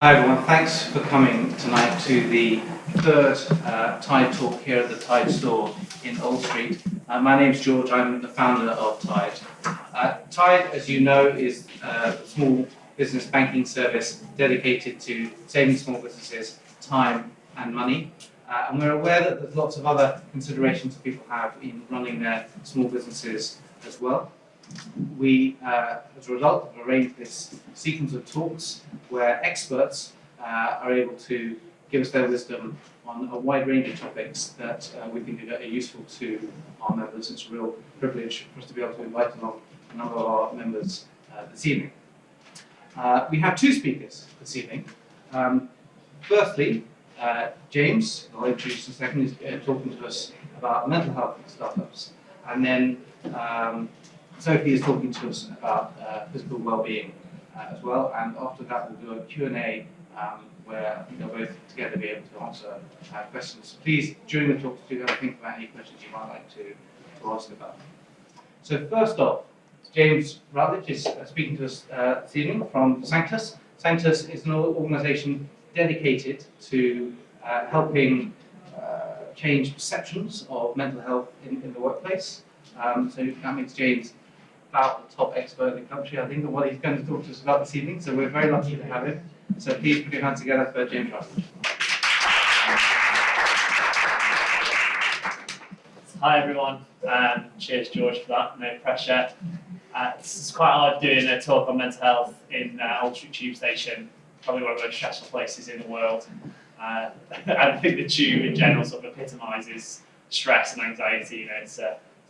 Hi everyone, thanks for coming tonight to the third Tide talk here at the Tide store in Old Street. My name's George, I'm the founder of Tide. Tide, as you know, is a small business banking service dedicated to saving small businesses time and money. And we're aware that there's lots of other considerations that people have in running their small businesses as well. We, as a result, have arranged this sequence of talks where experts are able to give us their wisdom on a wide range of topics that we think are useful to our members. It's a real privilege for us to be able to invite along a number of our members this evening. We have two speakers this evening. Firstly, James, who I'll introduce in a second, is talking to us about mental health startups. And then Sophie is talking to us about physical well-being as well, and after that we'll do a Q&A where I think they'll both together be able to answer questions. Please, during the talks, do have a think about any questions you might like to ask about. So first off, James Routledge is speaking to us this evening from Sanctus. Sanctus is an organisation dedicated to helping change perceptions of mental health in the workplace. So that makes James about the top expert in the country, I think, of what he's going to talk to us about this evening. So we're very lucky to have him. So please put your hands together for James Routledge. Hi everyone, cheers George for that, no pressure. It's quite hard doing a talk on mental health in Old Street Tube Station, probably one of the most stressful places in the world. I think the tube in general sort of epitomises stress and anxiety. You know, it's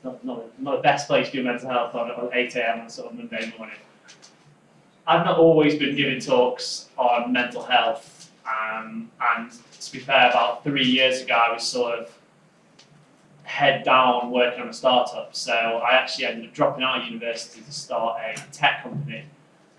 not the best place to do mental health on 8 AM on sort of Monday morning. I've not always been giving talks on mental health, and to be fair, about 3 years ago I was sort of head down working on a startup, so I actually ended up dropping out of university to start a tech company.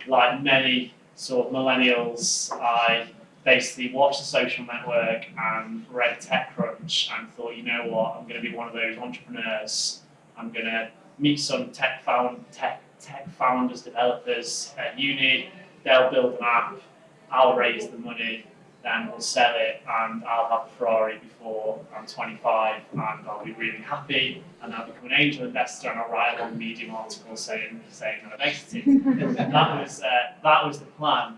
Like many sort of millennials, I basically watched The Social Network and read TechCrunch and thought, you know what, I'm going to be one of those entrepreneurs. I'm going to meet some tech founders, developers at uni. They'll build an app, I'll raise the money, then we'll sell it, and I'll have a Ferrari before I'm 25, and I'll be really happy, and I'll become an angel investor, and I'll write a long Medium article saying that I've exited. That was the plan.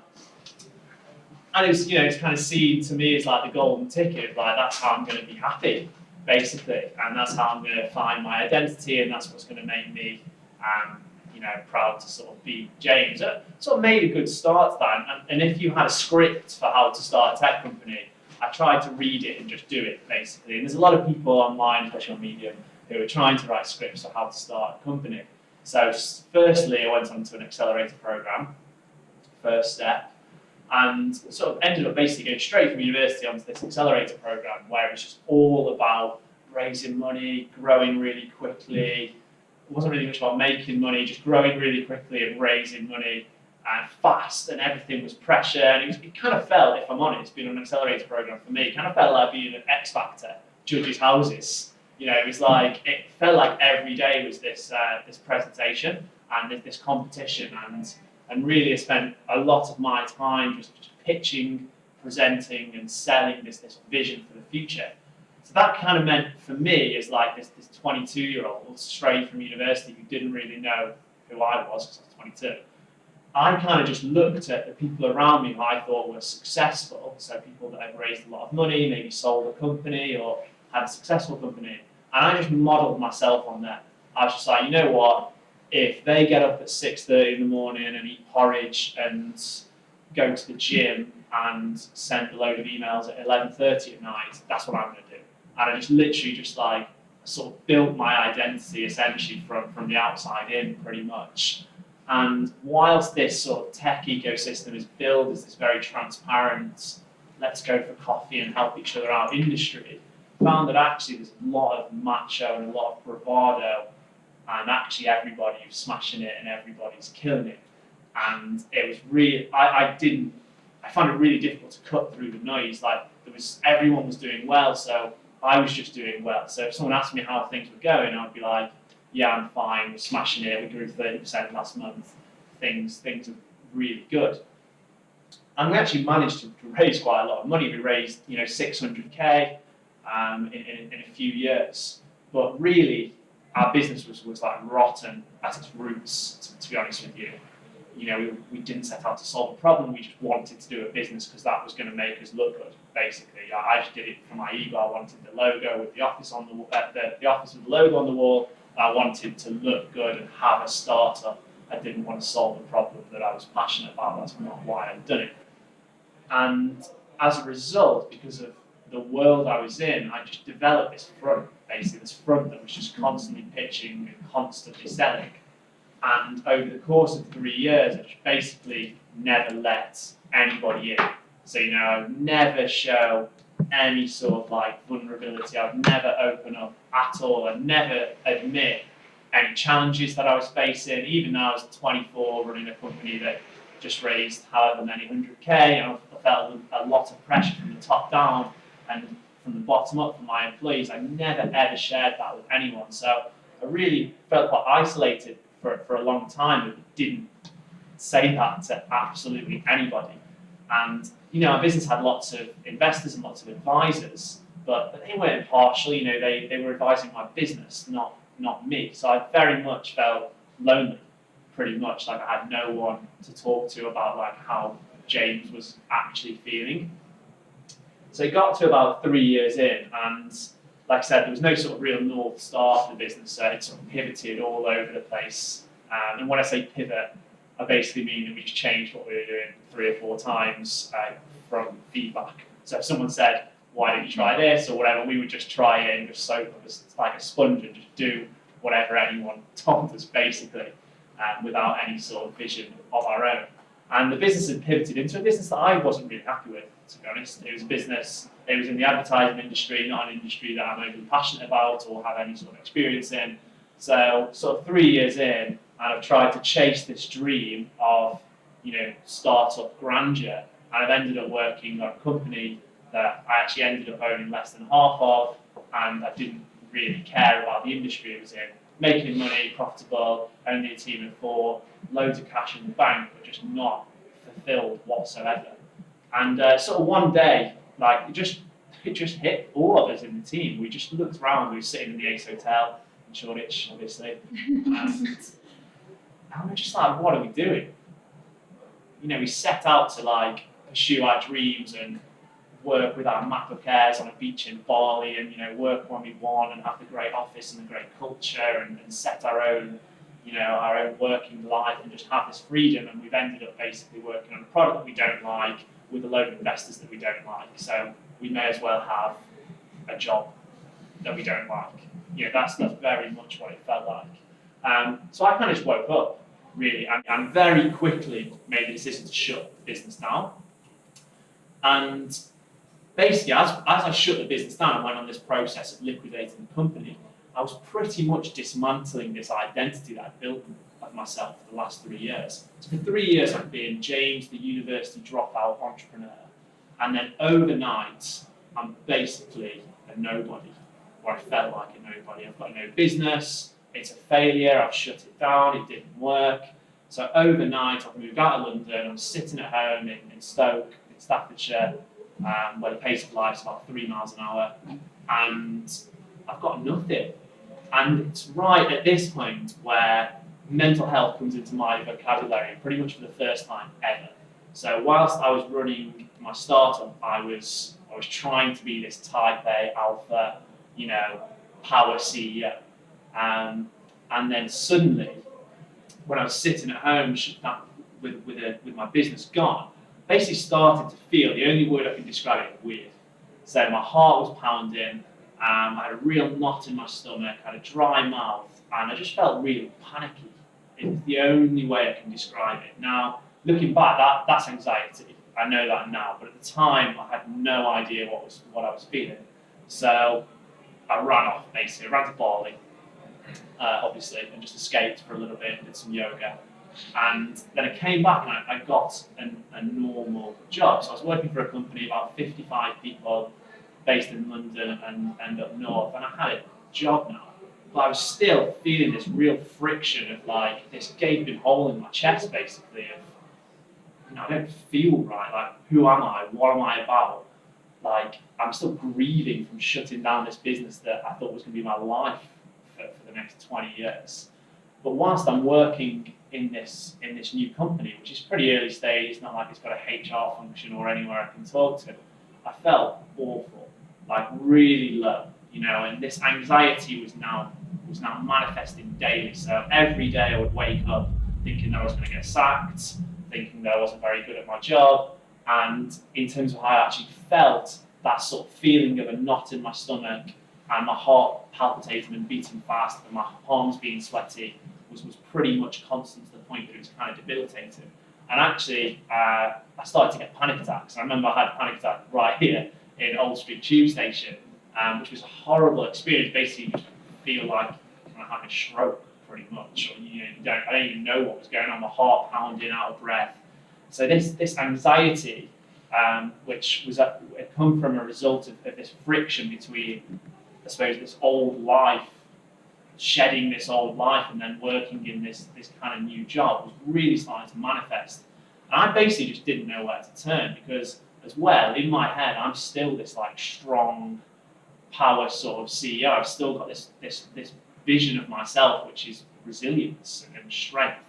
And it was, you know, it's kind of seen to me as like the golden ticket, like that's how I'm going to be happy, basically, and that's how I'm going to find my identity, and that's what's going to make me, you know, proud to sort of be James. It sort of made a good start to that, and if you had a script for how to start a tech company, I tried to read it and just do it, basically. And there's a lot of people online, especially on Medium, who are trying to write scripts for how to start a company. So firstly, I went on to an accelerator program, first step, and sort of ended up basically going straight from university onto this accelerator program where it's just all about raising money, growing really quickly. It wasn't really much about making money, just growing really quickly and raising money and fast, and everything was pressure. And it kind of felt, if I'm honest, being on an accelerator program for me, it kind of felt like being an X Factor, judges' houses. You know, it felt like every day was this presentation and this competition, and really I spent a lot of my time just pitching, presenting, and selling this vision for the future. So that kind of meant for me as like this 22-year-old straight from university who didn't really know who I was because I was 22. I kind of just looked at the people around me who I thought were successful, so people that had raised a lot of money, maybe sold a company or had a successful company, and I just modelled myself on that. I was just like, you know what? If they get up at 6:30 in the morning and eat porridge and go to the gym and send a load of emails at 11:30 at night, that's what I'm going to do. And I just literally just like sort of built my identity essentially from the outside in, pretty much. And whilst this sort of tech ecosystem is built as this very transparent, let's go for coffee and help each other out industry, I found that actually there's a lot of macho and a lot of bravado, and actually everybody's smashing it and everybody's killing it. And it was really, I found it really difficult to cut through the noise. Like everyone was doing well, so I was just doing well. So if someone asked me how things were going, I'd be like, yeah, I'm fine, we're smashing it, we grew 30% last month, things are really good. And we actually managed to raise quite a lot of money. We raised, 600k in a few years. But really, our business was like rotten at its roots, to be honest with you. We didn't set out to solve a problem. We just wanted to do a business because that was going to make us look good, basically. I just did it for my ego. I wanted the logo with the office on the office with the logo on the wall. I wanted to look good and have a startup. I didn't want to solve a problem that I was passionate about. That's not why I'd done it. And as a result, because of the world I was in, I just developed this front, basically, this front that was just constantly pitching and constantly selling. And over the course of 3 years, I just basically never let anybody in. So, I'd never show any sort of like vulnerability. I'd never open up at all. I'd never admit any challenges that I was facing. Even though I was 24 running a company that just raised however many 100k, I felt a lot of pressure from the top down and from the bottom up from my employees. I never ever shared that with anyone. So I really felt quite isolated for a long time, but didn't say that to absolutely anybody. And our business had lots of investors and lots of advisors, but they weren't impartial. They were advising my business, not me. So I very much felt lonely, pretty much. Like I had no one to talk to about like how James was actually feeling. So it got to about 3 years in, and like I said, there was no sort of real north star for the business, so it sort of pivoted all over the place. And when I say pivot, I basically mean that we just changed what we were doing 3 or 4 times from feedback. So if someone said, why don't you try this or whatever, we would just try it and just soak up like a sponge and just do whatever anyone told us, basically, without any sort of vision of our own. And the business had pivoted into a business that I wasn't really happy with, to be honest. It was a business, it was in the advertising industry, not an industry that I'm overly passionate about or have any sort of experience in. So sort of 3 years in, and I've tried to chase this dream of, startup grandeur. And I've ended up working on a company that I actually ended up owning less than half of, and I didn't really care about the industry it was in. Making money, profitable, only a team of 4, loads of cash in the bank, but just not fulfilled whatsoever. And sort of one day, like it just hit all of us in the team. We just looked around. We were sitting in the Ace Hotel in Shoreditch, obviously, and we're just like, what are we doing? We set out to like pursue our dreams and work with our MacBook Airs on a beach in Bali, and work when we want and have the great office and the great culture and set our own working life and just have this freedom. And we've ended up basically working on a product that we don't like with a load of investors that we don't like. So we may as well have a job that we don't like. That's very much what it felt like. So I kind of just woke up, really, and very quickly made the decision to shut the business down. And basically, as I shut the business down and went on this process of liquidating the company, I was pretty much dismantling this identity that I'd built of myself for the last 3 years. So for 3 years, I've been James, the university dropout entrepreneur. And then overnight, I'm basically a nobody, or I felt like a nobody. I've got no business, it's a failure, I've shut it down, it didn't work. So overnight, I've moved out of London, I'm sitting at home in Stoke, in Staffordshire, where the pace of life is about 3 miles an hour, and I've got nothing. And it's right at this point where mental health comes into my vocabulary pretty much for the first time ever. So whilst I was running my startup, I was trying to be this type A alpha, power CEO. And then suddenly, when I was sitting at home with my business gone, basically started to feel, the only word I can describe it, weird. So my heart was pounding, I had a real knot in my stomach, I had a dry mouth, and I just felt really panicky. It's the only way I can describe it. Now, looking back, that's anxiety. I know that now, but at the time, I had no idea what I was feeling. So I ran off, basically. I ran to Bali, obviously, and just escaped for a little bit, did some yoga. And then I came back and I got a normal job. So I was working for a company, about 55 people, based in London and up north, and I had a job now. But I was still feeling this real friction of like this gaping hole in my chest, basically, of I don't feel right. Like, who am I? What am I about? Like, I'm still grieving from shutting down this business that I thought was going to be my life for the next 20 years. But whilst I'm working in this new company, which is pretty early stage, it's not like it's got a HR function or anywhere I can talk to, I felt awful, like really low, and this anxiety was now manifesting daily. So every day I would wake up thinking that I was going to get sacked, thinking that I wasn't very good at my job, and in terms of how I actually felt, that sort of feeling of a knot in my stomach and my heart palpitating and beating fast and my palms being sweaty was pretty much constant to the point that it was kind of debilitating. And actually, I started to get panic attacks. I remember I had a panic attack right here in Old Street Tube Station, which was a horrible experience. Basically, you just feel like kind of having a stroke, pretty much. Or, I don't even know what was going on. My heart pounding, out of breath. So this anxiety, which had come from a result of this friction between, I suppose, this old life, shedding this old life and then working in this kind of new job, was really starting to manifest. And I basically just didn't know where to turn, because as well, in my head, I'm still this like strong power sort of CEO. I've still got this vision of myself, which is resilience and strength.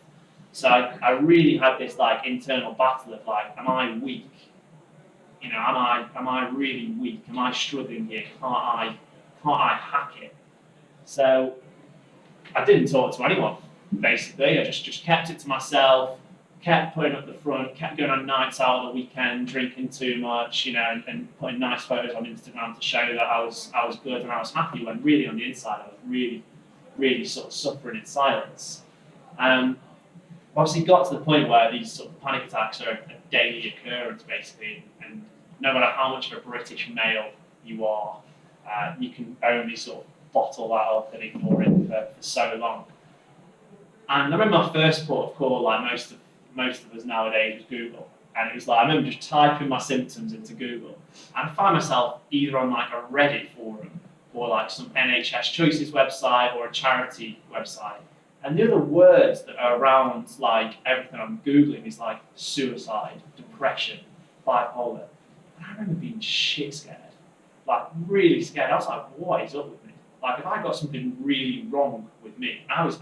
So I really had this like internal battle of like, am I weak? Am I really weak? Am I struggling here? Can't I hack it? So I didn't talk to anyone, basically. I just kept it to myself, kept putting up the front, kept going on nights out on the weekend, drinking too much, and putting nice photos on Instagram to show that I was good and I was happy, when really on the inside I was really, really sort of suffering in silence. Obviously got to the point where these sort of panic attacks are a daily occurrence, basically, and no matter how much of a British male you are, you can only sort of bottle that up and ignore it for so long. And I remember my first port of call, like most of us nowadays, was Google. And it was like, I remember just typing my symptoms into Google, and I find myself either on like a Reddit forum or like some NHS Choices website or a charity website. And the other words that are around like everything I'm Googling is like suicide, depression, bipolar. And I remember being shit scared, like really scared. I was like, what is up with me? Like, if I got something really wrong with me, I was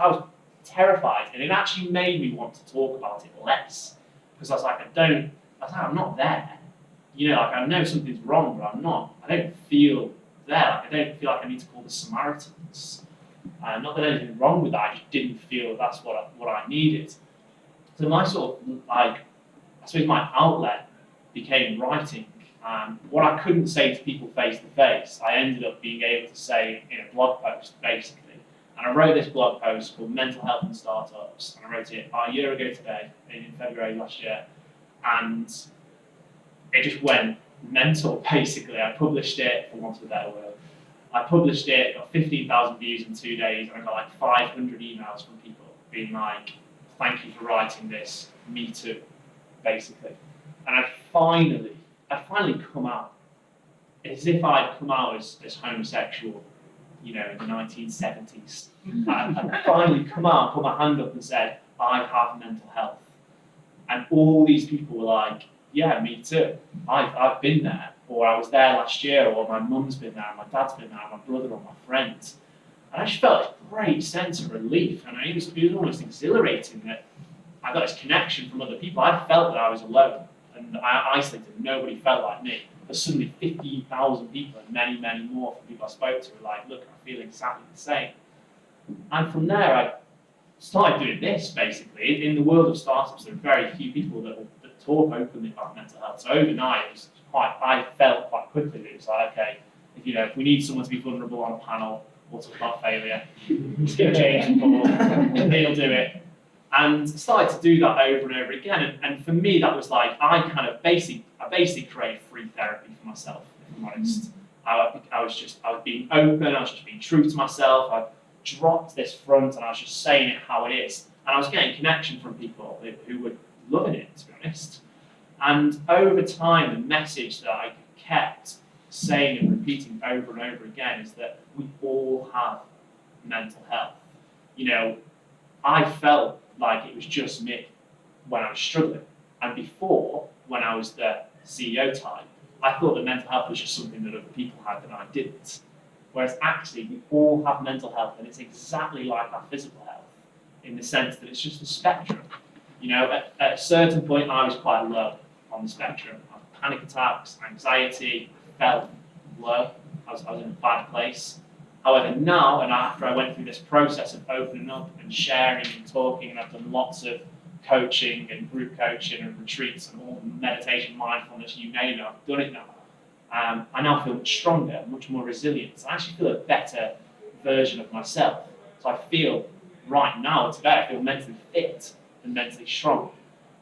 terrified, and it actually made me want to talk about it less, because I was like, I'm not there. Like I know something's wrong, but I don't feel there. Like, I don't feel like I need to call the Samaritans. Not that anything wrong with that, I just didn't feel that's what I needed. So my sort of like, I suppose my outlet became writing. What I couldn't say to people face to face, I ended up being able to say in a blog post, basically. And I wrote this blog post called Mental Health and Startups, and I wrote it about a year ago today, in February last year, and it just went mental, basically. I published it, for want of a better word. I published it, got 15,000 views in 2 days, and I got like 500 emails from people being like, thank you for writing this, me too, basically. And I finally come out, as if I'd come out as homosexual, in the 1970s. I finally come out, put my hand up and said, I have mental health. And all these people were like, yeah, me too. I've been there, or I was there last year, or my mum's been there, my dad's been there, my brother, or my friends. And I just felt a great sense of relief, and it was almost exhilarating that I got this connection from other people. I felt that I was alone, and I isolated. Nobody felt like me. But suddenly 15,000 people, and many, many more from people I spoke to, were like, look, I feel exactly the same. And from there, I started doing this, basically. In the world of startups, there are very few people that talk openly about mental health. So overnight, I felt quite quickly that it was like, okay, if we need someone to be vulnerable on a panel, we'll talk about failure. Just give James a call, and he'll do it. And started to do that over and over again. And for me, that was like, I basically created free therapy for myself, if I'm honest. I was being open, I was just being true to myself. I dropped this front and I was just saying it how it is. And I was getting connection from people who were loving it, to be honest. And over time, the message that I kept saying and repeating over and over again is that we all have mental health. I felt like it was just me when I was struggling. And before, when I was the CEO type, I thought that mental health was just something that other people had and I didn't. Whereas actually, we all have mental health, and it's exactly like our physical health, in the sense that it's just a spectrum. You know, at a certain point, I was quite low on the spectrum. I had panic attacks, anxiety, felt low. I was in a bad place. However, now, and after I went through this process of opening up and sharing and talking, and I've done lots of coaching and group coaching and retreats and all meditation, mindfulness, you name it, I've done it now. I now feel much stronger, much more resilient. So I actually feel a better version of myself. So I feel right now, today, I feel mentally fit and mentally strong.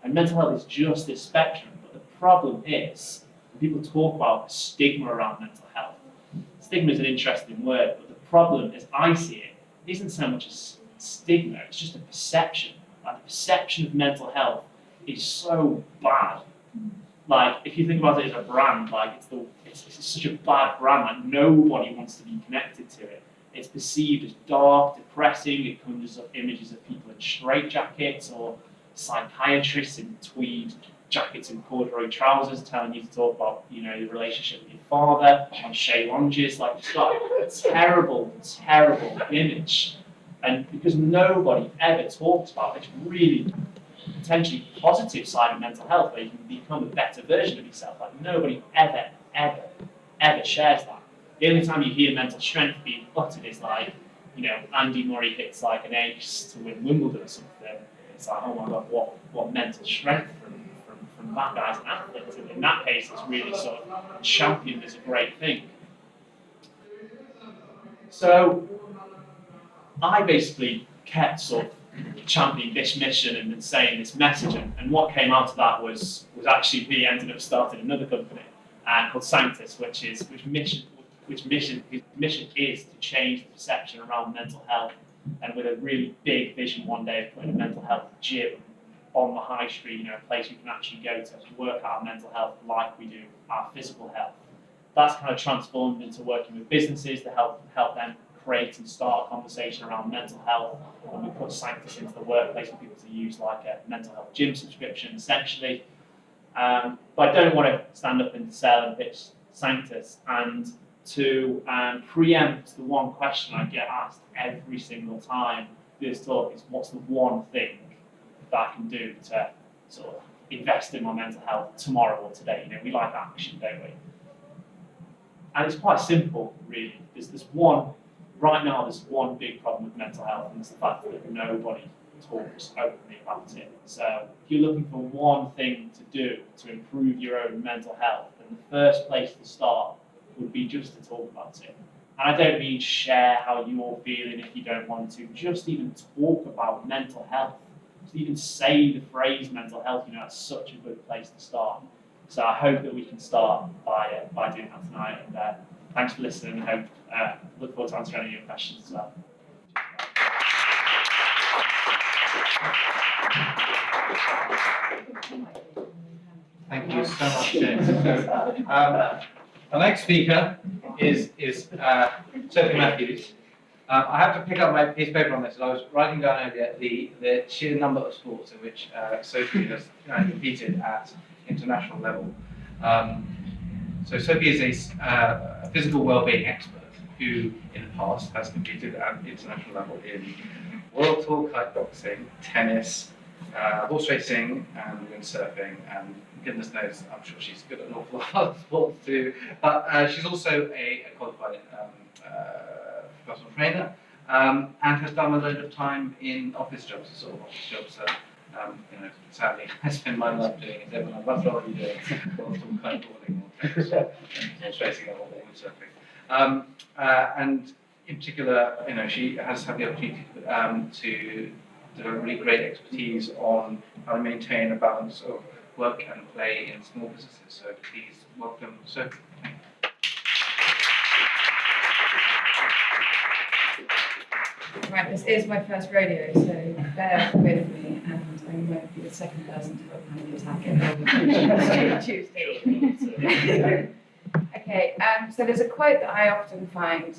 And mental health is just this spectrum, but the problem is, when people talk about stigma around mental health, stigma is an interesting word, but the problem, as I see it, isn't so much as stigma, it's just a perception. Like, the perception of mental health is so bad. Like, if you think about it as a brand, like it's such a bad brand, like nobody wants to be connected to it. It's perceived as dark, depressing, it conjures up images of people in straitjackets or psychiatrists in tweed jackets and corduroy trousers telling you to talk about, you know, your relationship with your father on chaise lounges. Like, it's got a terrible, terrible image. And because nobody ever talks about this really potentially positive side of mental health, where you can become a better version of yourself, like nobody ever, ever, ever shares that. The only time you hear mental strength being uttered is like, you know, Andy Murray hits like an ace to win Wimbledon or something. It's like, oh my God, what mental strength from that guy's an athlete. And in that case, it's really sort of championed as a great thing. So I basically kept sort of championing this mission and saying this message, and what came out of that was actually me ended up starting another company called Sanctus, whose mission is to change the perception around mental health, and with a really big vision one day of putting a mental health gym on the high street, you know, a place we can actually go to work out mental health like we do our physical health. That's kind of transformed into working with businesses to help them create and start a conversation around mental health, and we put Sanctus into the workplace for people to use like a mental health gym subscription, essentially. But I don't want to stand up and sell and pitch Sanctus, and to preempt the one question I get asked every single time this talk is, what's the one thing that I can do to sort of invest in my mental health tomorrow or today? You know, we like action, don't we? And it's quite simple, really. There's one big problem with mental health, and it's the fact that nobody talks openly about it. So if you're looking for one thing to do to improve your own mental health, then the first place to start would be just to talk about it. And I don't mean share how you're feeling if you don't want to, just even talk about mental health. Just even say the phrase mental health, you know, that's such a good place to start. So I hope that we can start by doing that tonight. And thanks for listening, and look forward to answering any of your questions as well. Thank you so much, James. Our next speaker is Sophie Mathews. I have to pick up my piece of paper on this, and I was writing down earlier the sheer number of sports in which Sophie has competed at international level. So Sophie is a physical well-being expert who, in the past, has competed at international level in world tour kiteboxing, tennis, horse racing, and windsurfing, and goodness knows, I'm sure she's good at an awful lot of sports too. But she's also a qualified personal trainer, and has done a load of time in office jobs, sort of office jobs. You know, sadly, I spend my life doing it. Everyone, I'd rather be doing world tour kiteboarding or tennis, or horse racing or windsurfing. And in particular, you know, she has had the opportunity to develop really great expertise on how to maintain a balance of work and play in small businesses. So please welcome Sophie. Right, this is my first rodeo, so bear with me, and I won't be the second person to have a panic attack Tuesday. Okay, so there's a quote that I often find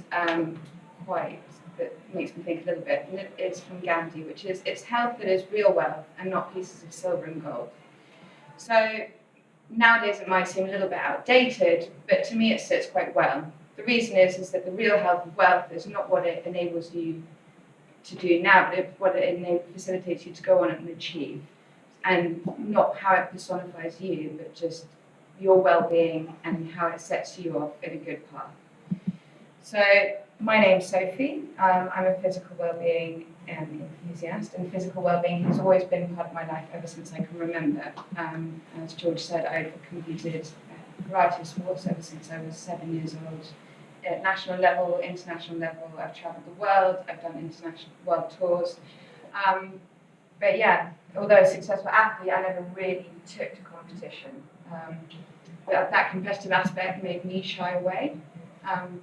that makes me think a little bit, and it is from Gandhi, which is, "It's health that is real wealth, and not pieces of silver and gold." So nowadays it might seem a little bit outdated, but to me it sits quite well. The reason is that the real health of wealth is not what it enables you to do now, but what it facilitates you to go on and achieve, and not how it personifies you, but just your well-being and how it sets you off in a good path. So my name's Sophie. I'm a physical well-being enthusiast, and physical well-being has always been part of my life ever since I can remember. As George said, I've competed a variety of sports ever since I was 7 years old. At national level, international level, I've travelled the world, I've done international world tours. But yeah, although a successful athlete, I never really took to competition. That competitive aspect made me shy away,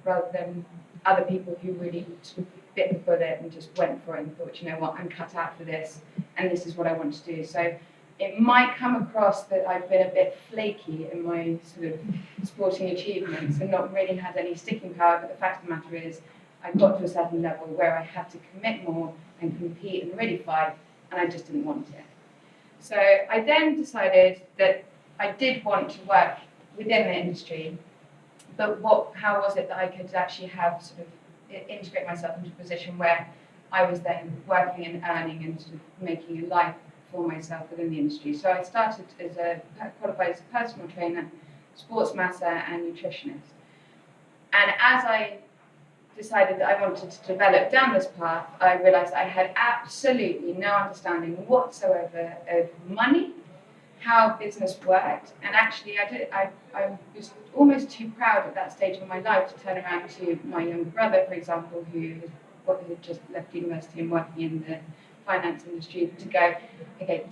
rather than other people who really sort of bit the bullet and just went for it and thought, you know what, I'm cut out for this, and this is what I want to do. So it might come across that I've been a bit flaky in my sort of sporting achievements and not really had any sticking power, but the fact of the matter is I got to a certain level where I had to commit more and compete and really fight, and I just didn't want it. So I then decided that I did want to work within the industry, but how was it that I could actually have sort of integrate myself into a position where I was then working and earning and sort of making a life for myself within the industry. So I started qualified as a personal trainer, sports masseur and nutritionist. And as I decided that I wanted to develop down this path, I realised I had absolutely no understanding whatsoever of money, how business worked, and actually I was almost too proud at that stage of my life to turn around to my younger brother, for example, who had just left university and working in the finance industry, to go, okay,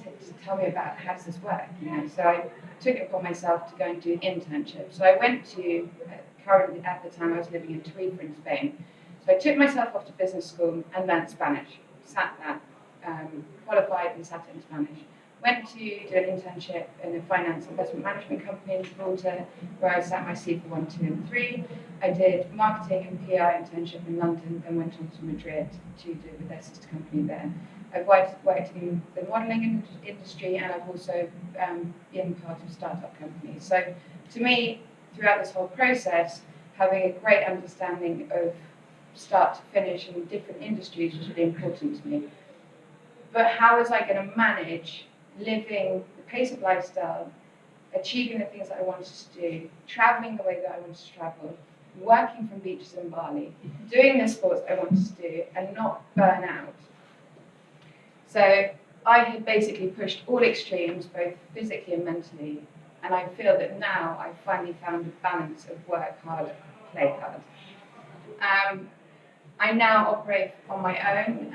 tell me about how does this work, you know. So I took it upon myself to go and do internships. So I went to, currently at the time I was living in Tarifa in Spain, so I took myself off to business school and learned Spanish, sat that, qualified and sat it in Spanish. Went to do an internship in a finance investment management company in Gibraltar, where I sat my C for 1, 2 and 3. I did marketing and PR internship in London, then went on to Madrid to do it with their sister company there. I've worked in the modelling industry, and I've also been part of startup companies. So to me, throughout this whole process, having a great understanding of start to finish in different industries was really important to me. But how was I going to manage living the pace of lifestyle, achieving the things that I wanted to do, travelling the way that I wanted to travel, working from beaches in Bali, doing the sports I wanted to do, and not burn out? So I had basically pushed all extremes, both physically and mentally, and I feel that now I've finally found a balance of work hard, play hard. I now operate on my own.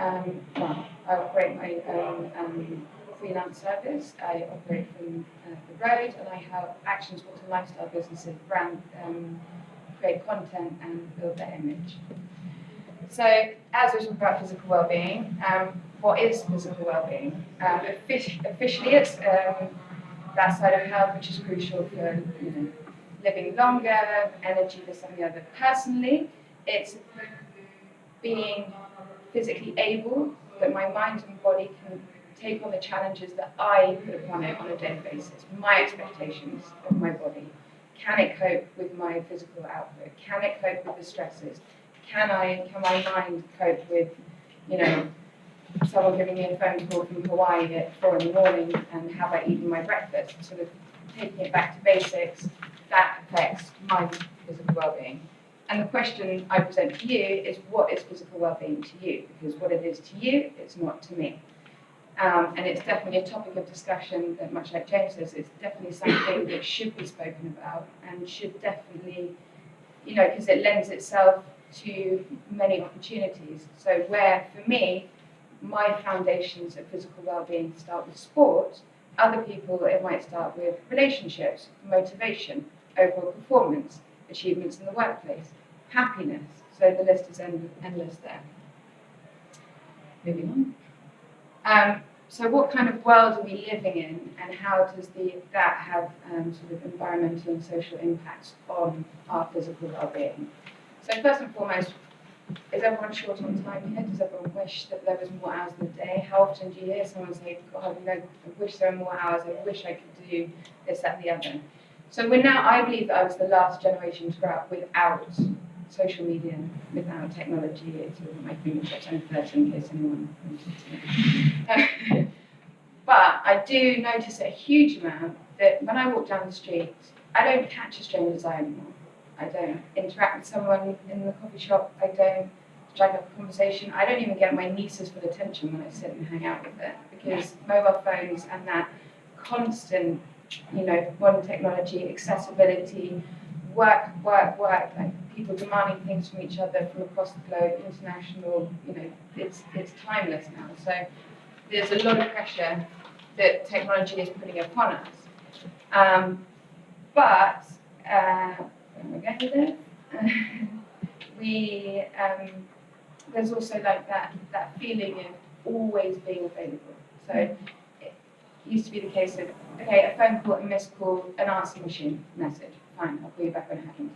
I operate my own freelance service. I operate from the road, and I help action, sport and lifestyle businesses brand, create content and build their image. So as we talk about physical well-being, what is physical well-being? Officially, it's that side of health which is crucial for living longer, energy, this and the other. Personally, it's being physically able, that my mind and body can take on the challenges that I put upon it on a daily basis, my expectations of my body. Can it cope with my physical output? Can it cope with the stresses? Can my mind cope with, someone giving me a phone call from Hawaii at 4 in the morning and how about eating my breakfast? Sort of taking it back to basics, that affects my physical well-being. And the question I present to you is, what is physical well-being to you? Because what it is to you, it's not to me. And it's definitely a topic of discussion that, much like James says, it's definitely something that should be spoken about and should definitely, because it lends itself to many opportunities. So where, for me, my foundations of physical well-being start with sport, other people, it might start with relationships, motivation, overall performance, achievements in the workplace, happiness. So the list is endless there. Moving on. So what kind of world are we living in, and how does that have sort of environmental and social impacts on our physical well-being? So first and foremost, is everyone short on time here? Does everyone wish that there was more hours in the day? How often do you hear someone say, God, you know, I wish there were more hours, I wish I could do this, that, and the other? So I believe that I was the last generation to grow up without social media, without technology. It's all at my fingertips. I'm 30 in case anyone wanted to know. But I do notice a huge amount that when I walk down the street, I don't catch a stranger's eye anymore. I don't interact with someone in the coffee shop. I don't strike up a conversation. I don't even get my niece's full attention when I sit and hang out with her, because mobile phones and that constant, you know, modern technology, accessibility, work, like people demanding things from each other from across the globe, international, you know, it's timeless now. So there's a lot of pressure that technology is putting upon us. But where am I going with this? There's also like that feeling of always being available. So it used to be the case of, okay, a phone call, a missed call, an answering machine message. Fine, I'll call you back when it happens.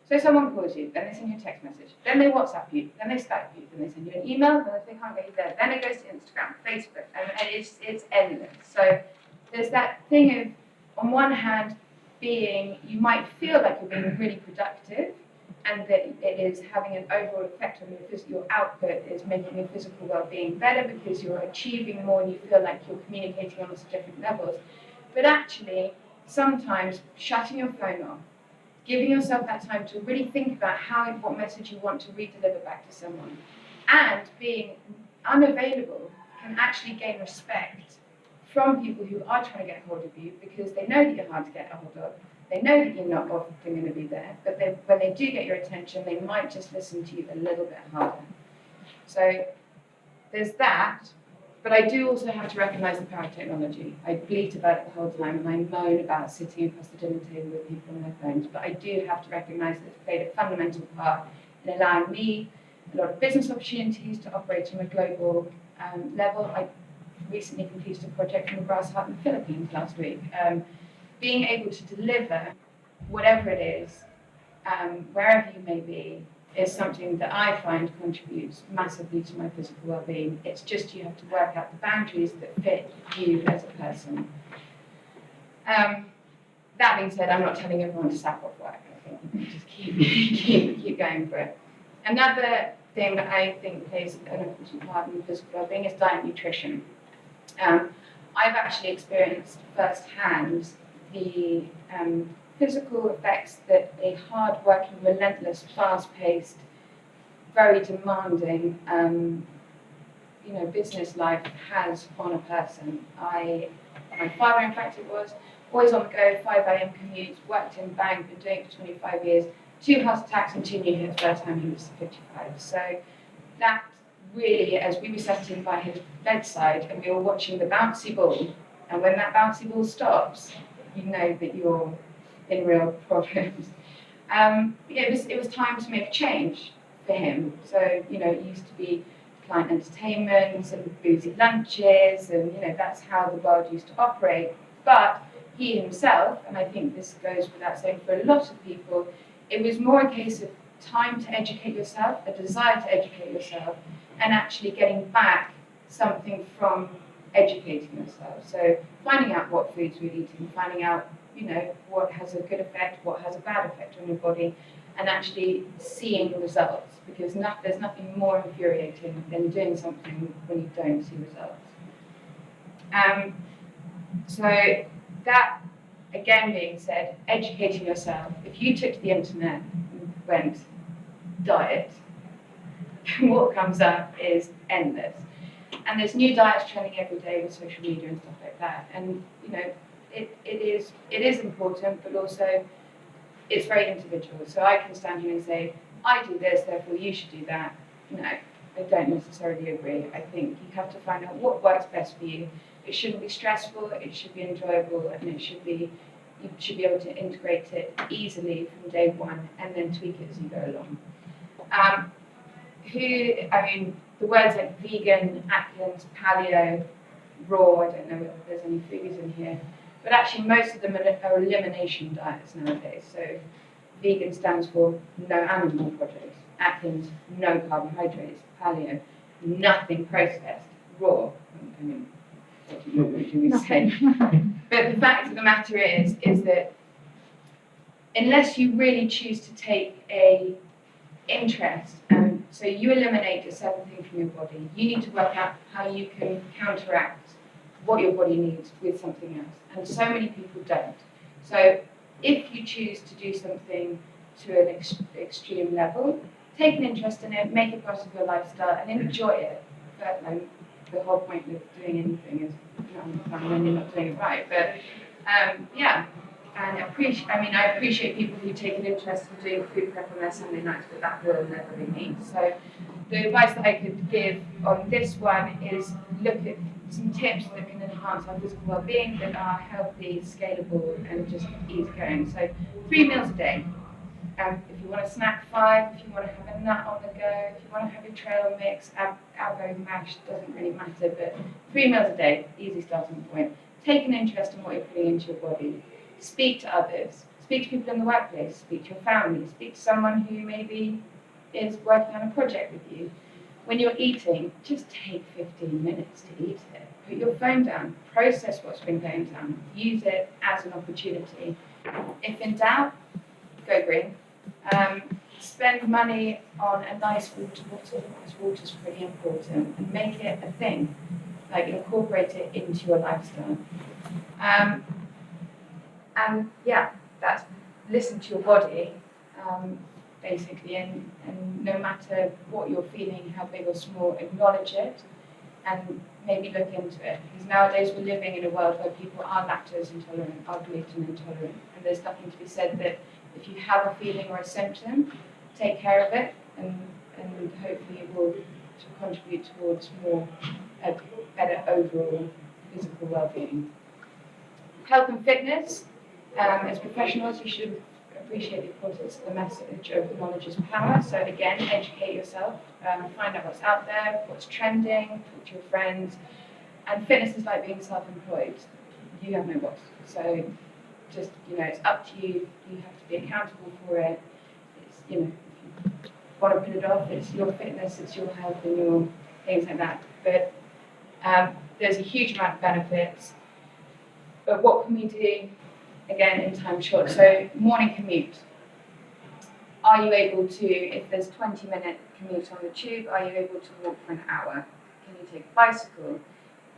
So someone calls you, then they send you a text message, then they WhatsApp you, then they Skype you, then they send you an email, then if they can't get you there, then it goes to Instagram, Facebook, and it's endless. So there's that thing of, on one hand, you might feel like you're being really productive, and that it is having an overall effect on your output is making your physical well-being better because you're achieving more and you feel like you're communicating on lots of different levels. But actually, sometimes shutting your phone off, giving yourself that time to really think about what message you want to re-deliver back to someone, and being unavailable can actually gain respect from people who are trying to get hold of you, because they know that you're hard to get a hold of, they know that you're not often going to be there, but when they do get your attention, they might just listen to you a little bit harder. So there's that, but I do also have to recognise the power of technology. I bleat about it the whole time, and I moan about sitting across the dinner table with people on their phones, but I do have to recognise that it's played a fundamental part in allowing me a lot of business opportunities to operate on a global level. I recently completed a project from the grass hut in the Philippines last week. Being able to deliver whatever it is, wherever you may be, is something that I find contributes massively to my physical well-being. It's just you have to work out the boundaries that fit you as a person. That being said, I'm not telling everyone to sack off work. I think you can just keep going for it. Another thing that I think plays an important part in physical well-being is diet and nutrition. I've actually experienced firsthand the physical effects that a hard-working, relentless, fast-paced, very demanding, business life has on a person. My father, in fact, it was always on the go, 5 a.m. commutes, worked in bank, been doing it for 25 years, 2 heart attacks and 2 knee hits by the time he was 55. So that really, as we were sitting by his bedside and we were watching the bouncy ball, and when that bouncy ball stops, you know that you're in real problems. It was time to make a change for him. So, it used to be client entertainment and boozy lunches, and that's how the world used to operate. But he himself, and I think this goes without saying for a lot of people, it was more a case of time to educate yourself, a desire to educate yourself, and actually getting back something from educating yourself. So finding out what foods we're eating, finding out, what has a good effect, what has a bad effect on your body, and actually seeing results, because there's nothing more infuriating than doing something when you don't see results. So that, again being said, educating yourself. If you took to the internet and went diet, what comes up is endless. And there's new diets trending every day with social media and stuff like that. And it is important, but also it's very individual. So I can stand here and say, I do this, therefore you should do that. No, I don't necessarily agree. I think you have to find out what works best for you. It shouldn't be stressful, it should be enjoyable, and you should be able to integrate it easily from day one and then tweak it as you go along. The words like vegan, Atkins, paleo, raw, I don't know if there's any foodies in here, but actually most of them are elimination diets nowadays. So vegan stands for no animal products. Atkins, no carbohydrates. Paleo, nothing processed, raw. I mean, what would you say? But the fact of the matter is that unless you really choose to take a interest, and so you eliminate a certain thing from your body, you need to work out how you can counteract what your body needs with something else. And so many people don't. So if you choose to do something to an extreme level, take an interest in it, make it part of your lifestyle, and enjoy it. But the whole point of doing anything is when you're not doing it right. But yeah, and I appreciate people who take an interest in doing food prep on their Sunday nights, but that will never be me. So the advice that I could give on this one is look at some tips that can enhance our physical well-being that are healthy, scalable, and just easygoing. So 3 meals a day. If you want to snack 5, if you want to have a nut on the go, if you want to have your trail mix, avo mash, doesn't really matter, but 3 meals a day, easy starting point. Take an interest in what you're putting into your body. Speak to others. Speak to people in the workplace. Speak to your family. Speak to someone who maybe is working on a project with you. When you're eating, just take 15 minutes to eat it. Put your phone down. Process what's been going down. Use it as an opportunity. If in doubt, go green. Spend money on a nice water bottle, because water's pretty important, and make it a thing. Like incorporate it into your lifestyle. And yeah, that's listen to your body, basically, and no matter what you're feeling, how big or small, acknowledge it, and maybe look into it. Because nowadays we're living in a world where people are lactose intolerant, are gluten intolerant, and there's nothing to be said that if you have a feeling or a symptom, take care of it, and hopefully it will contribute towards a better overall physical well-being. Health and fitness. As professionals, you should appreciate the importance of the message of knowledge is power. So again, educate yourself, find out what's out there, what's trending, talk to your friends. And fitness is like being self-employed. You have no boss. So just, it's up to you. You have to be accountable for it. It's, if you want to put it off, it's your fitness, it's your health and your things like that. But there's a huge amount of benefits. But what can we do? Again, in time short. So morning commute. Are you able to, if there's 20-minute commute on the tube, are you able to walk for an hour? Can you take a bicycle?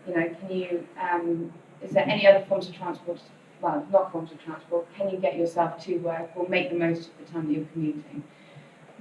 Can you, is there any other forms of transport? Well, not forms of transport. Can you get yourself to work or make the most of the time that you're commuting?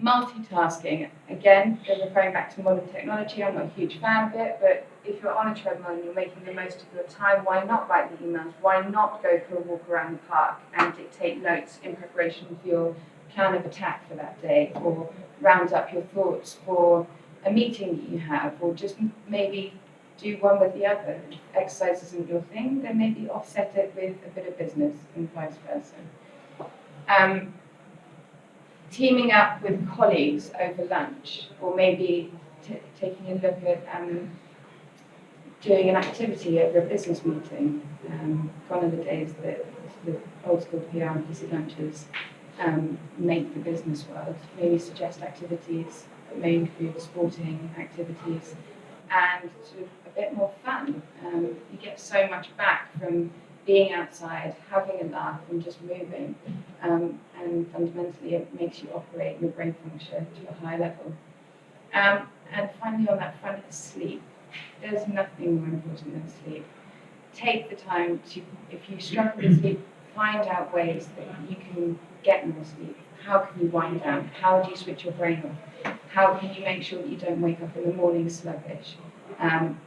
Multitasking. Again, referring back to modern technology, I'm not a huge fan of it, but if you're on a treadmill and you're making the most of your time, why not write the emails? Why not go for a walk around the park and dictate notes in preparation for your plan of attack for that day, or round up your thoughts for a meeting that you have, or just maybe do one with the other. If exercise isn't your thing, then maybe offset it with a bit of business and vice versa. Teaming up with colleagues over lunch, or maybe taking a look at doing an activity over a business meeting. Gone are the days that the old school PR and PC lunches make the business world. Maybe suggest activities that may include sporting activities and sort of a bit more fun. You get so much back from being outside, having a laugh and just moving. And fundamentally it makes you operate your brain function to a high level. And finally on that front is sleep. There's nothing more important than sleep. Take the time to, if you struggle with sleep, find out ways that you can get more sleep. How can you wind down? How do you switch your brain off? How can you make sure that you don't wake up in the morning sluggish?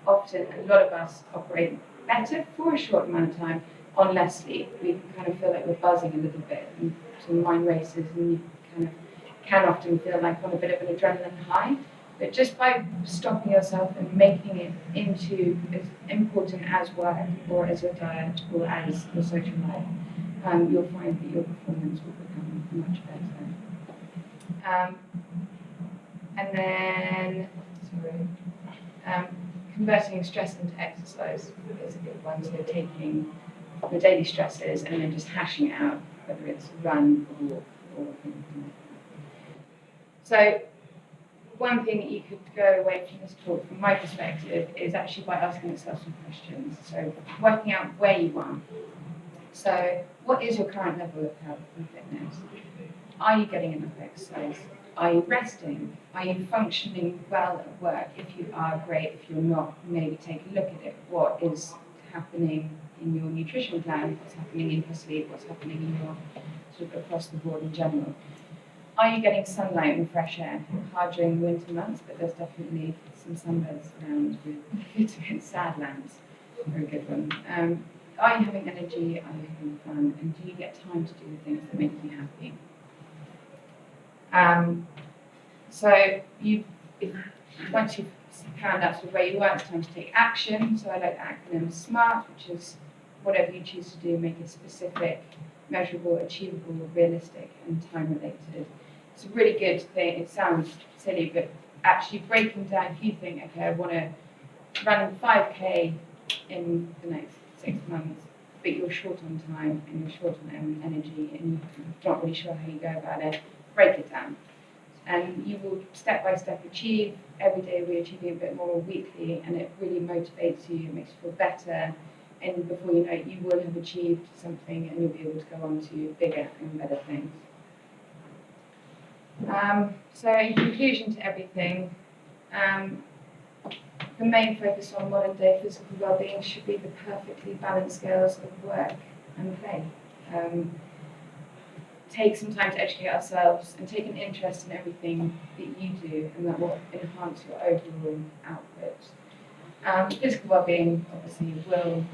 Often, a lot of us operate better for a short amount of time on less sleep. We kind of feel like we're buzzing a little bit, and so the mind races, and you kind of can often feel like on a bit of an adrenaline high. But just by stopping yourself and making it into as important as work, or as your diet, or as your social life, you'll find that your performance will become much better. And then, converting stress into exercise is a good one. So taking the daily stresses and then just hashing it out, whether it's run or walk or anything like that. So one thing that you could go away from this talk, from my perspective, is actually by asking yourself some questions. So working out where you are. So what is your current level of health and fitness? Are you getting enough exercise? Are you resting? Are you functioning well at work? If you are, great. If you're not, maybe take a look at it. What is happening in your nutrition plan? What's happening in your sleep? What's happening in your sort of across the board in general? Are you getting sunlight and fresh air? Hard during the winter months, but there's definitely some sunbeds around with sad lamps. Very good one. Are you having energy? Are you having fun? And do you get time to do the things that make you happy? So once you've found out sort of where you are, it's time to take action. So I like the acronym SMART, which is whatever you choose to do, make it specific, measurable, achievable, realistic, and time-related. It's a really good thing. It sounds silly, but actually breaking down, if you think, okay, I want to run 5K in the next 6 months, but you're short on time and you're short on energy and you're not really sure how you go about it, break it down. And you will step by step achieve. Every day we're achieving a bit more weekly, and it really motivates you, it makes you feel better. And before you know it, you will have achieved something and you'll be able to go on to bigger and better things. So in conclusion to everything, the main focus on modern day physical well-being should be the perfectly balanced scales of work and play. Take some time to educate ourselves and take an interest in everything that you do, and that will enhance your overall output. Physical well-being obviously will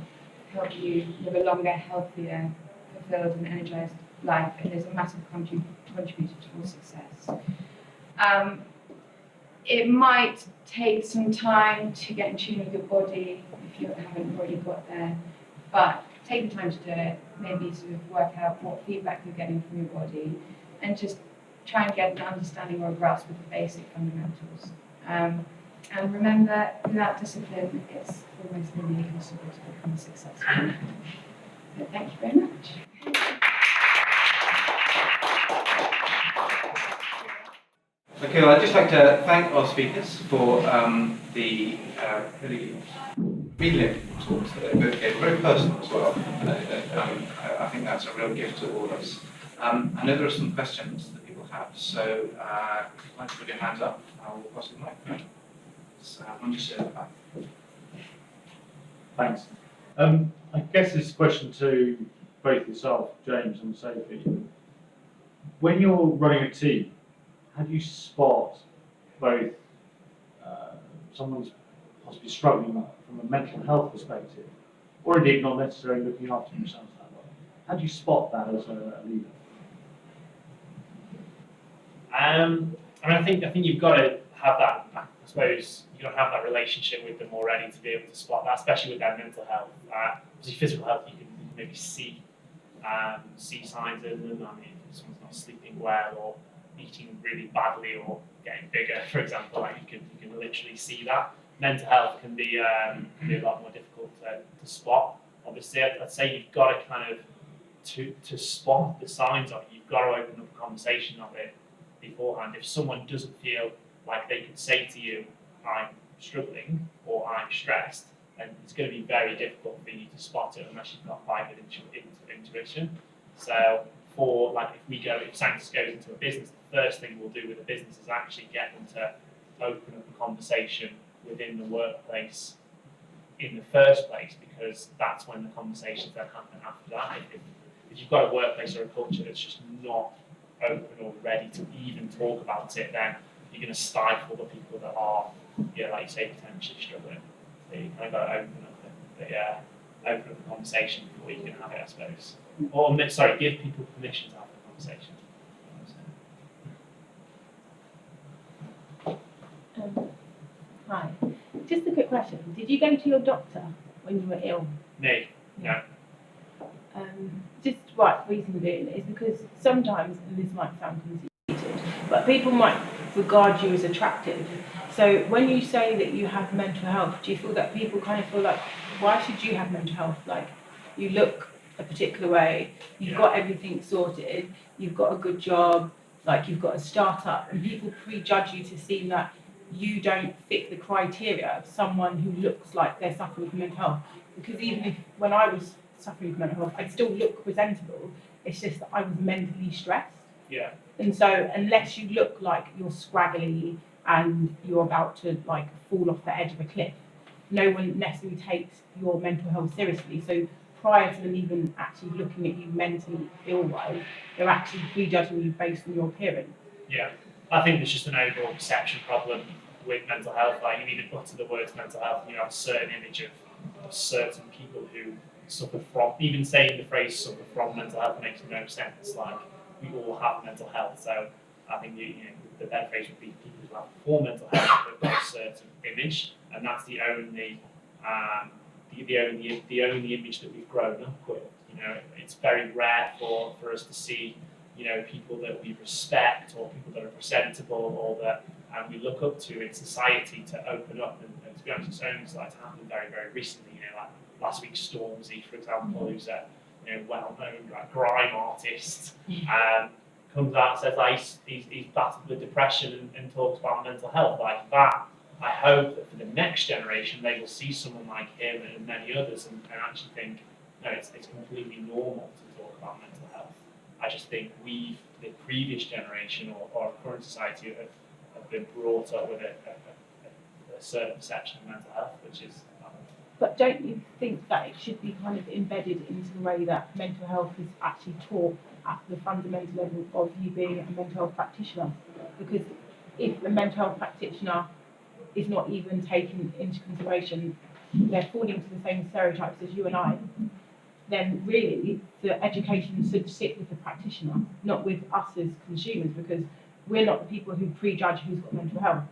help you live a longer, healthier, fulfilled and energized life, and is a massive contributor towards success. It might take some time to get in tune with your body if you haven't already got there, but take the time to do it, maybe sort of work out what feedback you're getting from your body, and just try and get an understanding or a grasp of the basic fundamentals. And remember, without discipline, it's almost nearly impossible to become successful. So thank you very much. Okay, well, I'd just like to thank our speakers for the really talks that they both gave, very personal as well. I think that's a real gift to all of us. I know there are some questions that people have, so if you'd like to put your hands up, I will pass the microphone. So I'm just at the back. Thanks. I guess this question to both yourself, James and Sophie. When you're running a team, how do you spot both someone's possibly struggling from a mental health perspective, or indeed not necessarily looking after themselves that well? How do you spot that as a leader? I think you've got to have that. I suppose you've got to have that relationship with them already to be able to spot that, especially with their mental health. Obviously, physical health, you can maybe see signs in them. I mean, if someone's not sleeping well or eating really badly or getting bigger, for example, like you can literally see that. Mental health can be a lot more difficult to spot. Obviously, I'd say you've got to kind of to spot the signs of it. You've got to open up a conversation of it beforehand. If someone doesn't feel like they could say to you, "I'm struggling" or "I'm stressed," then it's going to be very difficult for you to spot it unless you've got quite good intuition. So, if Sanctus goes into a business, the first thing we'll do with a business is actually get them to open up a conversation within the workplace in the first place, because that's when the conversations then happen after that. If you've got a workplace or a culture that's just not open or ready to even talk about it, then you're going to stifle the people that are, like you say, potentially struggling. So you kind of got to open up the conversation before you can have it, I suppose. Or, give people permission to have the conversation. Hi. Just a quick question. Did you go to your doctor when you were ill? Me? No. Just reason being is because sometimes, and this might sound conceited, but people might regard you as attractive. So when you say that you have mental health, do you feel that people kind of feel like, why should you have mental health? Like, you look a particular way, you've got everything sorted, you've got a good job, like you've got a startup and people prejudge you to seem that you don't fit the criteria of someone who looks like they're suffering from mental health. Because even if when I was suffering from mental health, I'd still look presentable. It's just that I was mentally stressed. Yeah. And so unless you look like you're scraggly and you're about to like fall off the edge of a cliff, no one necessarily takes your mental health seriously. So prior to them even actually looking at you mentally ill-wise, they're actually prejudging you based on your appearance. Yeah. I think there's just an overall perception problem with mental health. Like, you need to utter the words mental health, and you have a certain image of certain people who suffer from, even saying the phrase suffer from mental health makes no sense. Like, we all have mental health, so I think the better phrase would be people who have poor mental health but got a certain image, and that's the only image that we've grown up with. You know, it's very rare for us to see, you know, people that we respect or people that are presentable or that we look up to in society to open up. And to be honest, it's only started to happen very, very recently. You know, like last week, Stormzy, for example, who's a well-known grime artist, comes out and says like he's battled with depression and talks about mental health like that. I hope that for the next generation they will see someone like him and many others and actually think, no, it's completely normal to talk about mental health. I just think the previous generation or our current society have been brought up with a certain perception of mental health, which is. But don't you think that it should be kind of embedded into the way that mental health is actually taught at the fundamental level of you being a mental health practitioner? Because if a mental health practitioner is not even taken into consideration, they're falling into the same stereotypes as you and I, then really the education should sit with the practitioner, not with us as consumers, because we're not the people who prejudge who's got mental health.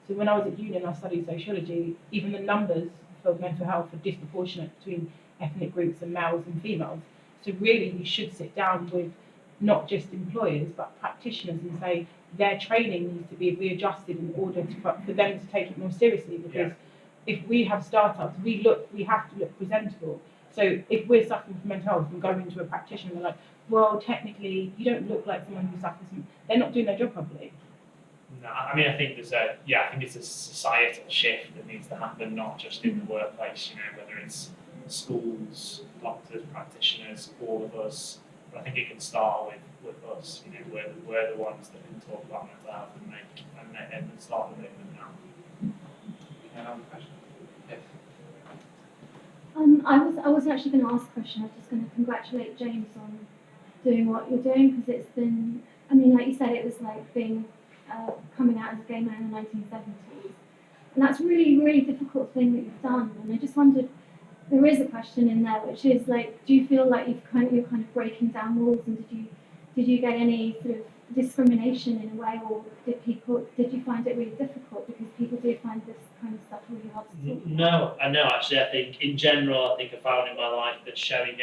So when I was at uni and I studied sociology, even the numbers for mental health are disproportionate between ethnic groups and males and females. So really you should sit down with not just employers but practitioners and say their training needs to be readjusted in order for them to take it more seriously, because if we have startups, we have to look presentable. So if we're suffering from mental health and go into a practitioner and they're like, well, technically you don't look like someone who suffers from, they're not doing their job properly. No, I mean, I think I think it's a societal shift that needs to happen, not just in the workplace, you know, whether it's schools, doctors, practitioners, all of us. But I think it can start with us, you know, we're the ones that can talk about mental health and start the movement now. Another question? Yes. I wasn't actually going to ask a question. I was just going to congratulate James on doing what you're doing, because it's been, I mean, like you said, it was like being coming out as a gay man in the 1970s, and that's a really, really difficult thing that you've done. And I just wondered, there is a question in there, which is like, do you feel like you're kind of breaking down walls, and did you get any sort of discrimination in a way, or did you find it really difficult, because people do find this kind of stuff really hard to talk about? No, actually, I think in general, I found in my life that showing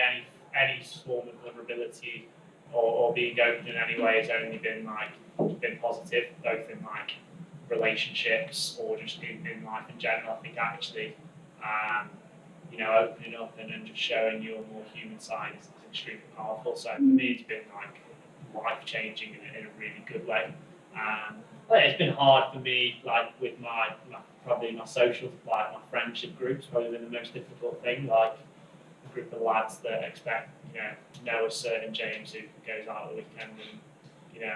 any form of vulnerability or being open in any way has only been positive, both in like relationships or just in life in general. I think actually, you know, opening up and just showing your more human side is extremely powerful. So for me, it's been like life changing in a really good way. But it's been hard for me, like with my social, like my friendship groups, probably been the most difficult thing. Like a group of lads that expect, you know a certain James who goes out at the weekend and, you know,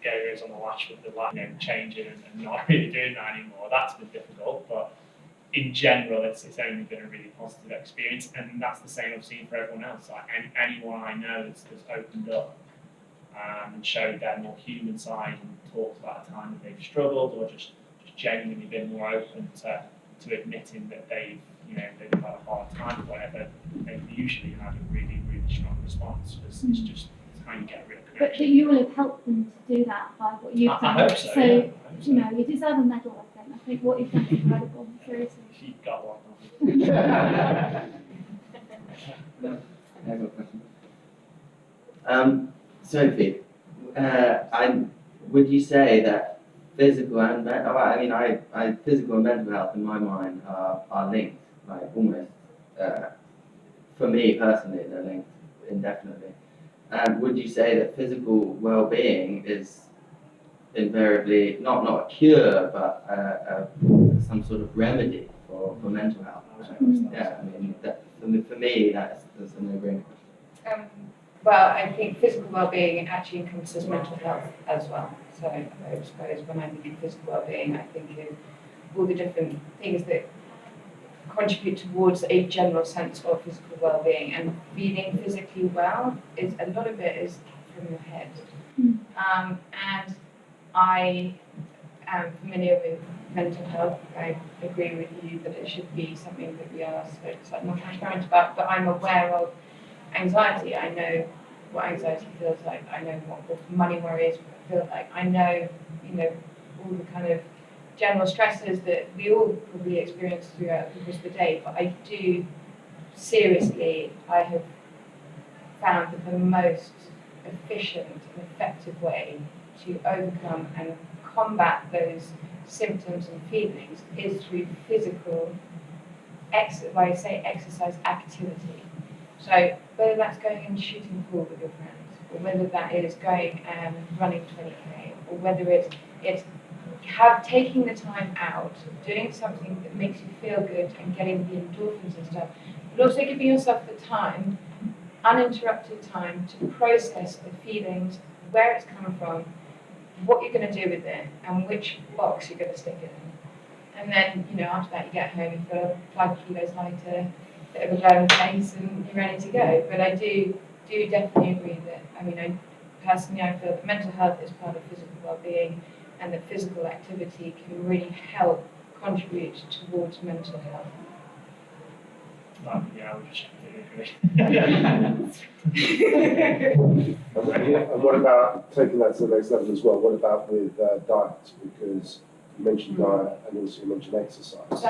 goes on the lash with the lad, you know, changing and not really doing that anymore. That's been difficult, but in general, it's only been a really positive experience, and that's the same I've seen for everyone else. Like anyone I know that's opened up and showed their more human side and talked about a time that they've struggled, or just genuinely been more open to admitting that they've had a hard time or whatever, they've usually had a really, really strong response, because it's just how you get rid of connection. But you will have helped them to do that by what you've done. I hope so. So, yeah, I hope so. you know, you deserve a medal, I think. I think what you've done is incredible, seriously. She got one. I have a question. Sophie, would you say that physical and physical and mental health in my mind are linked, like almost, for me personally, they're linked indefinitely. And would you say that physical well-being is invariably not a cure, but some sort of remedy for mental health? Yeah, I mean, for me, that's a no-brainer. Well, I think physical well-being actually encompasses mental health as well. So I suppose when I think of physical well-being, I think of all the different things that contribute towards a general sense of physical well-being, and feeling physically well is a lot of it is from your head. And I am familiar with mental health. I agree with you that it should be something that we are slightly more transparent about, but I'm aware of anxiety. I know what anxiety feels like. I know what money worries feel like. I know, all the kind of general stresses that we all probably experience throughout the course of the day. But I do, seriously, I have found that the most efficient and effective way to overcome and combat those symptoms and feelings is through physical exercise activity. So whether that's going and shooting pool with your friends, or whether that is going and running 20k, or whether it's taking the time out, doing something that makes you feel good and getting the endorphins and stuff, but also giving yourself the time, uninterrupted time, to process the feelings, where it's coming from, what you're going to do with it, and which box you're going to stick it in. And then, after that you get home, you feel 5 kilos lighter, bit of a glowing face, and you're ready to go. But I do definitely agree that, I personally feel that mental health is part of physical well-being, and that physical activity can really help contribute towards mental health. Yeah, I would just agree. And what about taking that to the next level as well? What about with diet? Because you mentioned diet and also you mentioned exercise. So,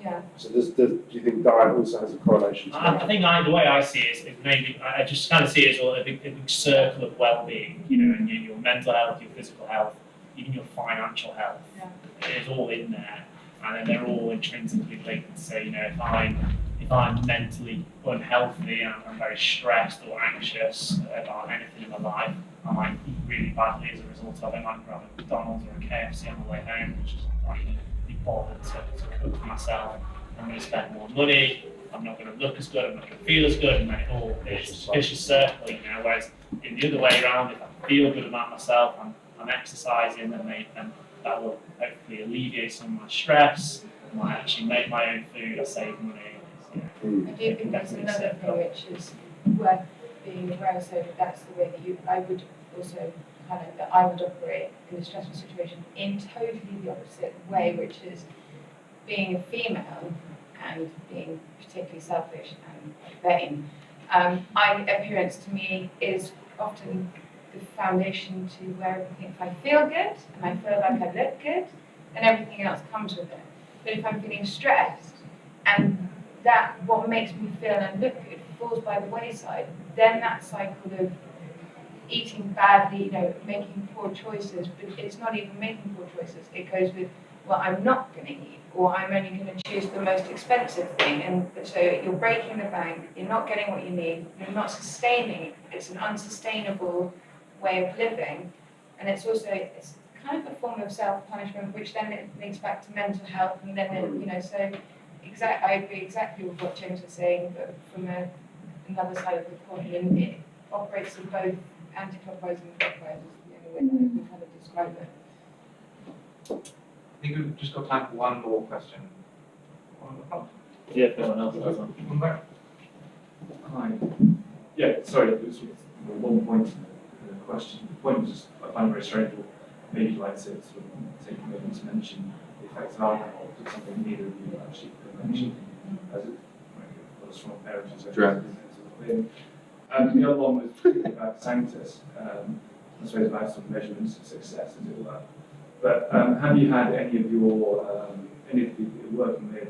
yeah. So do you think diet also has a correlation to I think the way I see it is maybe, I just kind of see it as a big circle of well-being, and your mental health, your physical health, even your financial health. Yeah. It is all in there, and then they're all intrinsically linked. So, if I'm mentally unhealthy and I'm very stressed or anxious about anything in my life, I might eat really badly as a result of it. I might grab a McDonald's or a KFC on the way home, which is not going to be bothered to cook for myself. I'm going to spend more money, I'm not going to look as good, I'm not going to feel as good, and then it all is a vicious circle, Whereas in the other way around, if I feel good about myself, I'm exercising, and that will hopefully alleviate some of my stress. I might actually make my own food, I save money. I do think that's another thing which is worth being aware of, so that's the way that I would also highlight that I would operate in a stressful situation in totally the opposite way, which is being a female and being particularly selfish and vain. Appearance to me is often the foundation to where everything, if I feel good and I feel like I look good, then everything else comes with it. But if I'm feeling stressed and that what makes me feel and look good falls by the wayside, then that cycle of eating badly, making poor choices, but it's not even making poor choices. It goes with, well, I'm not going to eat, or I'm only going to choose the most expensive thing. And so you're breaking the bank, you're not getting what you need, you're not sustaining. It's an unsustainable way of living. And it's kind of a form of self-punishment, which then it links back to mental health. And then, I agree exactly with what James was saying, but from another side of the coin, and it operates in both anti-clockwise and clockwise, is the only way that I can kind of describe it. I think we've just got time for one more question. Yeah, if no one else has one. One back. Hi. Yeah, sorry, it was one point question. The point was just, I find it very strange, or maybe you'd like to sort of take a moment to mention the effects of alcohol, which is something neither of you actually could mention, as it got a strong heritage. The other one was about Sanctus, I suppose about some measurements of success, as it were. But have you had any of your, any of the people you're working with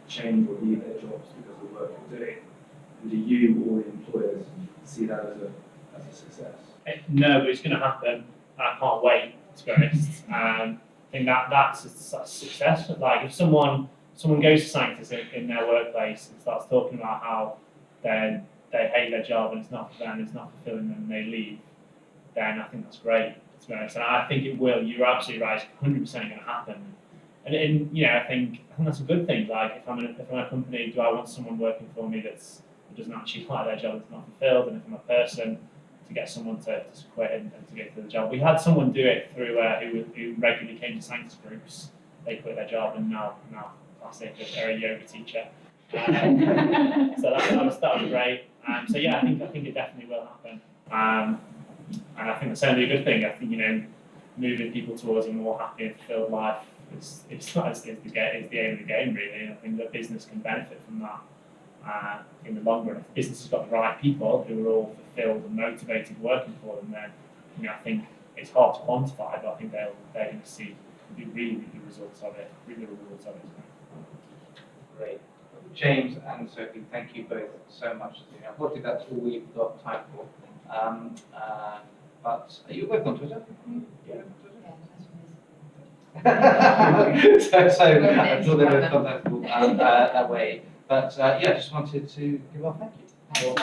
change or leave their jobs because of the work you're doing? And do you or the employers see that as a success? No, but it's going to happen. I can't wait, to be honest. I think that's a success. Like if someone goes to Sanctus in their workplace and starts talking about how they're they hate their job and it's not for them, it's not fulfilling them, and they leave, then I think that's great, to be honest. And I think it will. You're absolutely right. It's 100% going to happen. And I think that's a good thing. Like, if I'm in a company, do I want someone working for me that doesn't actually like their job, that's not fulfilled? And if I'm a person, to get someone to quit and to get to the job. We had someone do it through who regularly came to Sanctus groups. They quit their job and now classic, they're a yoga teacher. So that was great. So yeah, I think it definitely will happen. And I think that's only a good thing. I think moving people towards a more happy and fulfilled life is the aim of the game, really. And I think that business can benefit from that in the long run. If business has got the right people who are all fulfilled and motivated working for them, then I think it's hard to quantify, but I think they're going to see really the results of it, really the rewards of it. Great. James and Sophie, thank you both so much. Unfortunately, that's all we've got time for. But are you both on Twitter? Yeah. so I'm sure they're both contactable that way. But yeah, just wanted to give our thank you.